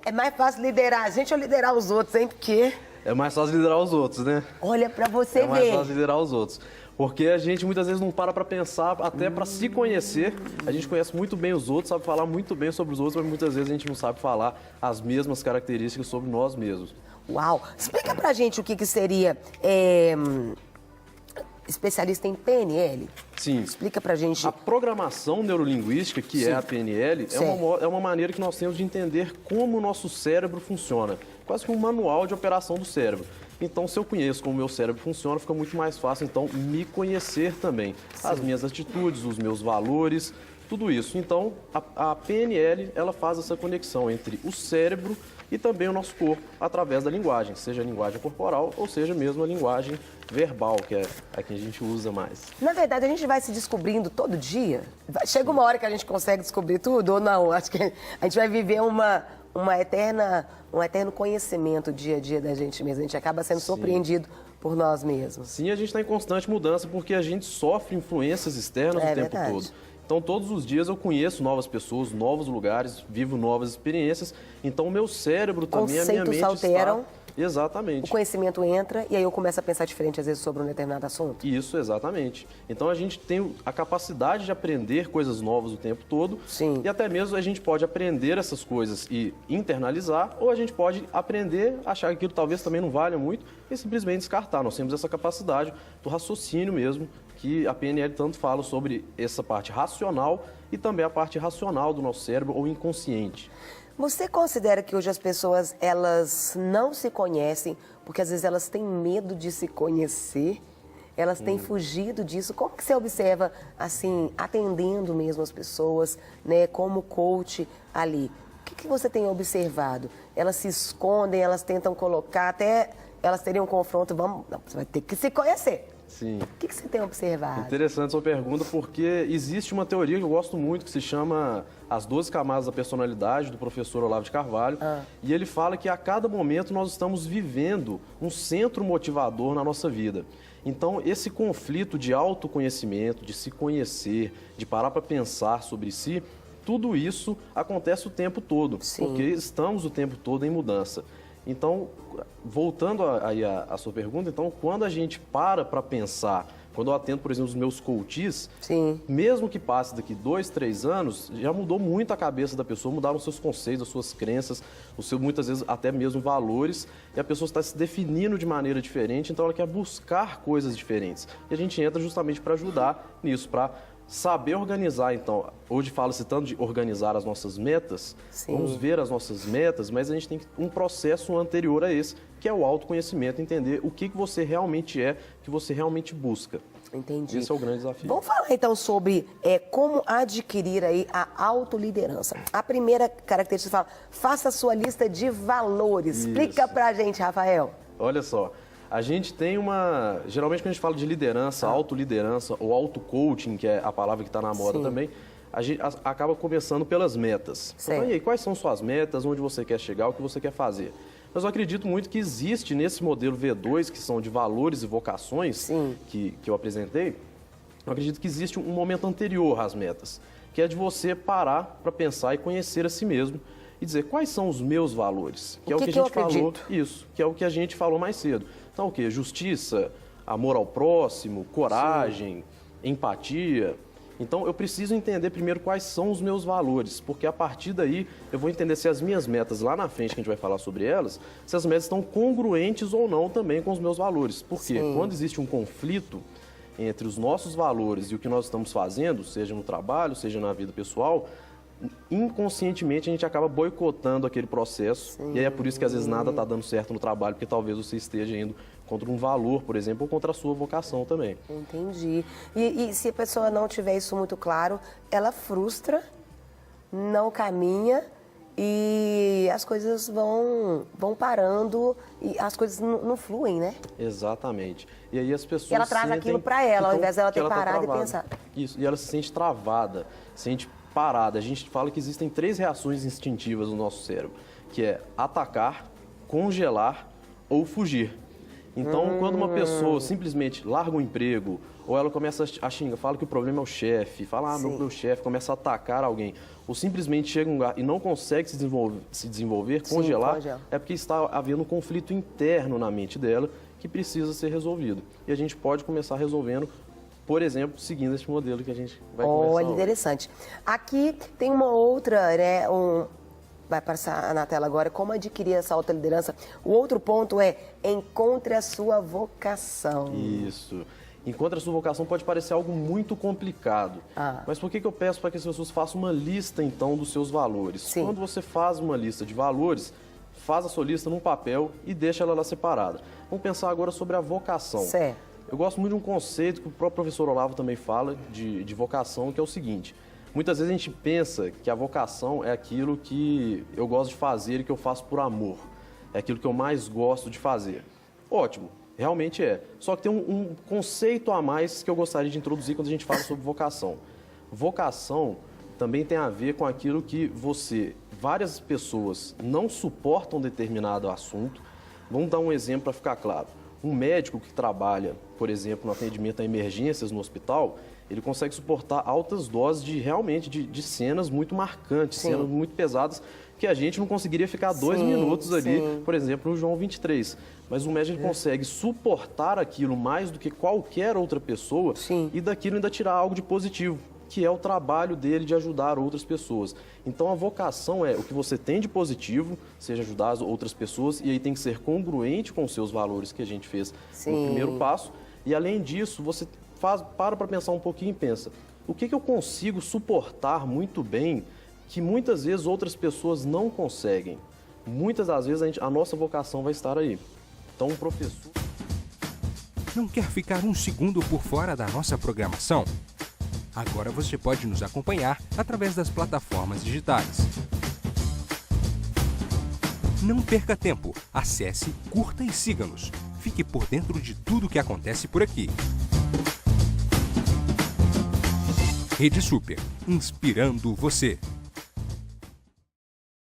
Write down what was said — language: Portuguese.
É mais fácil liderar a gente ou liderar os outros, hein? Porque... É mais fácil liderar os outros, né? Olha pra você ver. É mais fácil liderar os outros. Porque a gente muitas vezes não para pensar, até para se conhecer. A gente conhece muito bem os outros, sabe falar muito bem sobre os outros, mas muitas vezes a gente não sabe falar as mesmas características sobre nós mesmos. Uau! Explica pra gente o que seria especialista em PNL. Sim. Explica pra gente. A programação neurolinguística, que é a PNL, é uma maneira que nós temos de entender como o nosso cérebro funciona. Quase que um manual de operação do cérebro. Então, se eu conheço como o meu cérebro funciona, fica muito mais fácil, então, me conhecer também. As minhas atitudes, os meus valores, tudo isso. Então, a PNL, ela faz essa conexão entre o cérebro e também o nosso corpo, através da linguagem, seja a linguagem corporal ou seja mesmo a linguagem verbal, que é a que a gente usa mais. Na verdade, a gente vai se descobrindo todo dia? Chega uma hora que a gente consegue descobrir tudo ou não? Acho que a gente vai viver um eterno conhecimento dia a dia da gente mesmo. A gente acaba sendo surpreendido por nós mesmos. Sim, a gente está em constante mudança porque a gente sofre influências externas o tempo todo. Então, todos os dias eu conheço novas pessoas, novos lugares, vivo novas experiências. Então, o meu cérebro também, a minha mente alteram. Está... Exatamente. O conhecimento entra e aí eu começo a pensar diferente, às vezes, sobre um determinado assunto. Isso, exatamente. Então, a gente tem a capacidade de aprender coisas novas o tempo todo. Sim. E até mesmo a gente pode aprender essas coisas e internalizar, ou a gente pode aprender, achar que aquilo talvez também não valha muito e simplesmente descartar. Nós temos essa capacidade do raciocínio mesmo, que a PNL tanto fala sobre essa parte racional e também a parte irracional do nosso cérebro ou inconsciente. Você considera que hoje as pessoas, elas não se conhecem porque às vezes elas têm medo de se conhecer? Elas têm fugido disso? Como que você observa, assim, atendendo mesmo as pessoas, né, como coach ali? O que você tem observado? Elas se escondem, elas tentam colocar, até elas teriam um confronto, não, você vai ter que se conhecer. Sim. O que você tem observado? Interessante sua pergunta, porque existe uma teoria que eu gosto muito, que se chama As 12 Camadas da Personalidade, do professor Olavo de Carvalho. E ele fala que a cada momento nós estamos vivendo um centro motivador na nossa vida. Então, esse conflito de autoconhecimento, de se conhecer, de parar para pensar sobre si, tudo isso acontece o tempo todo, porque estamos o tempo todo em mudança. Então, voltando aí à sua pergunta, então, quando a gente para pensar, quando eu atendo, por exemplo, os meus coaches, mesmo que passe daqui 2, 3 anos, já mudou muito a cabeça da pessoa, mudaram os seus conceitos, as suas crenças, muitas vezes até mesmo valores, e a pessoa está se definindo de maneira diferente, então ela quer buscar coisas diferentes. E a gente entra justamente para ajudar nisso, para saber organizar, então, hoje fala-se tanto de organizar as nossas metas, vamos ver as nossas metas, mas a gente tem um processo anterior a esse, que é o autoconhecimento, entender o que você realmente é, o que você realmente busca. Entendi. Esse é o grande desafio. Vamos falar então sobre como adquirir aí a autoliderança. A primeira característica fala, faça a sua lista de valores. Isso. Explica pra gente, Rafael. Olha só. A gente tem geralmente quando a gente fala de liderança, autoliderança ou auto-coaching, que é a palavra que está na moda também, a gente acaba começando pelas metas. Então, e aí, quais são suas metas, onde você quer chegar, o que você quer fazer? Mas eu acredito muito que existe nesse modelo V2, que são de valores e vocações, que eu apresentei, eu acredito que existe um momento anterior às metas, que é de você parar para pensar e conhecer a si mesmo e dizer quais são os meus valores, que é o que a gente falou, que é o que a gente falou mais cedo. Então, o quê? Justiça, amor ao próximo, coragem, empatia. Então, eu preciso entender primeiro quais são os meus valores, porque a partir daí eu vou entender se as minhas metas lá na frente, que a gente vai falar sobre elas, se as metas estão congruentes ou não também com os meus valores. Porque quando existe um conflito entre os nossos valores e o que nós estamos fazendo, seja no trabalho, seja na vida pessoal, inconscientemente a gente acaba boicotando aquele processo. E aí é por isso que às vezes nada está dando certo no trabalho, porque talvez você esteja indo contra um valor, por exemplo, ou contra a sua vocação também. Entendi. E se a pessoa não tiver isso muito claro, ela frustra, não caminha e as coisas vão parando e as coisas não fluem, né? Exatamente. E aí as pessoas e ela traz aquilo para ela, ao invés dela ter parado e pensar. Isso, e ela se sente travada, se sente parada. A gente fala que existem 3 reações instintivas no nosso cérebro, que é atacar, congelar ou fugir. Então, quando uma pessoa simplesmente larga um emprego, ou ela começa a xingar, fala que o problema é o chefe, fala, meu chefe, começa a atacar alguém, ou simplesmente chega em um lugar e não consegue se desenvolver, congelar, é porque está havendo um conflito interno na mente dela que precisa ser resolvido. E a gente pode começar resolvendo, por exemplo, seguindo esse modelo que a gente vai conversar. Olha, interessante. Aqui tem uma outra, né, vai passar na tela agora, como adquirir essa alta liderança. O outro ponto é, encontre a sua vocação. Isso. Encontre a sua vocação pode parecer algo muito complicado. Mas por que eu peço para que as pessoas façam uma lista, então, dos seus valores? Sim. Quando você faz uma lista de valores, faz a sua lista num papel e deixa ela lá separada. Vamos pensar agora sobre a vocação. Certo. Eu gosto muito de um conceito que o próprio professor Olavo também fala de vocação, que é o seguinte. Muitas vezes a gente pensa que a vocação é aquilo que eu gosto de fazer e que eu faço por amor. É aquilo que eu mais gosto de fazer. Ótimo, realmente é. Só que tem um conceito a mais que eu gostaria de introduzir quando a gente fala sobre vocação. Vocação também tem a ver com aquilo que várias pessoas não suportam determinado assunto. Vamos dar um exemplo para ficar claro. Um médico que trabalha, por exemplo, no atendimento a emergências no hospital, ele consegue suportar altas doses de cenas muito marcantes, cenas muito pesadas, que a gente não conseguiria ficar 2 minutos ali, por exemplo, no João 23. Mas o médico consegue suportar aquilo mais do que qualquer outra pessoa e daquilo ainda tirar algo de positivo, que é o trabalho dele de ajudar outras pessoas. Então a vocação é o que você tem de positivo, seja ajudar as outras pessoas, e aí tem que ser congruente com os seus valores que a gente fez no primeiro passo. E além disso, você para pensar um pouquinho e pensa, o que eu consigo suportar muito bem que muitas vezes outras pessoas não conseguem? Muitas das vezes a nossa vocação vai estar aí. Então o professor... Não quer ficar um segundo por fora da nossa programação? Agora você pode nos acompanhar através das plataformas digitais. Não perca tempo, acesse, curta e siga-nos. Fique por dentro de tudo o que acontece por aqui. Rede Super, inspirando você.